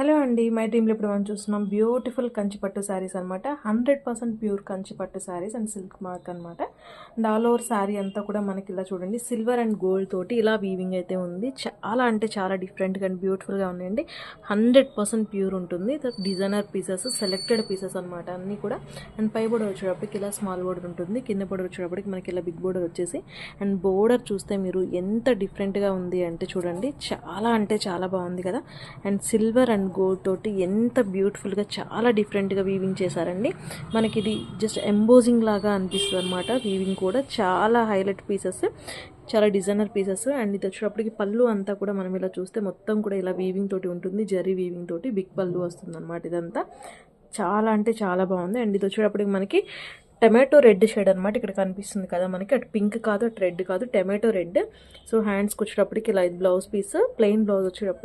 Hello అండి. My డ్రీమ్‌లో ఇప్పుడు మనం చూస్తున్నాం బ్యూటిఫుల్ కంచి పట్టు శారీస్ అనమాట. 100% ప్యూర్ కంచి పట్టు శారీస్ అండ్ సిల్క్ మార్క్ అనమాట. అండ్ ఆల్ ఓవర్ శారీ అంతా కూడా మనకి ఇలా చూడండి సిల్వర్ అండ్ గోల్డ్ తోటి ఇలా వీవింగ్ అయితే ఉంది. చాలా అంటే చాలా డిఫరెంట్‌గా అండ్ బ్యూటిఫుల్‌గా ఉన్నాయండి. 100% ప్యూర్ ఉంటుంది. డిజైనర్ పీసెస్, సెలెక్టెడ్ పీసెస్ అనమాట అన్నీ కూడా. అండ్ పై బోర్డర్ వచ్చేటప్పటికి ఇలా స్మాల్ బోర్డర్ ఉంటుంది. కింద బోర్డర్ వచ్చేటప్పటికి మనకి ఇలా బిగ్ బోర్డర్ వచ్చేసి అండ్ బోర్డర్ చూస్తే మీరు ఎంత డిఫరెంట్‌గా ఉంది అంటే చూడండి చాలా అంటే చాలా బాగుంది కదా. అండ్ సిల్వర్ అండ్ గోల్డ్ తోటి ఎంత బ్యూటిఫుల్గా చాలా డిఫరెంట్గా వీవింగ్ చేశారండి. మనకి ఇది జస్ట్ ఎంబోజింగ్ లాగా అనిపిస్తుంది అనమాట. వీవింగ్ కూడా చాలా హైలైట్ పీసెస్, చాలా డిజైనర్ పీసెస్. అండ్ ఇది వచ్చేటప్పటికి పళ్ళు అంతా కూడా మనం ఇలా చూస్తే మొత్తం కూడా ఇలా వీవింగ్ తోటి ఉంటుంది. జరీ వీవింగ్ తోటి బిగ్ పళ్ళు వస్తుంది అనమాట. ఇదంతా చాలా అంటే చాలా బాగుంది. అండ్ ఇది వచ్చేటప్పటికి మనకి టమాటో రెడ్ షేడ్ అనమాట. ఇక్కడ కనిపిస్తుంది కదా మనకి, అటు పింక్ కాదు అటు రెడ్ కాదు, టమాటో రెడ్. సో హ్యాండ్స్కి వచ్చేటప్పటికి ఇలా బ్లౌజ్ పీస్, ప్లెయిన్ బ్లౌజ్ వచ్చేటప్పుడు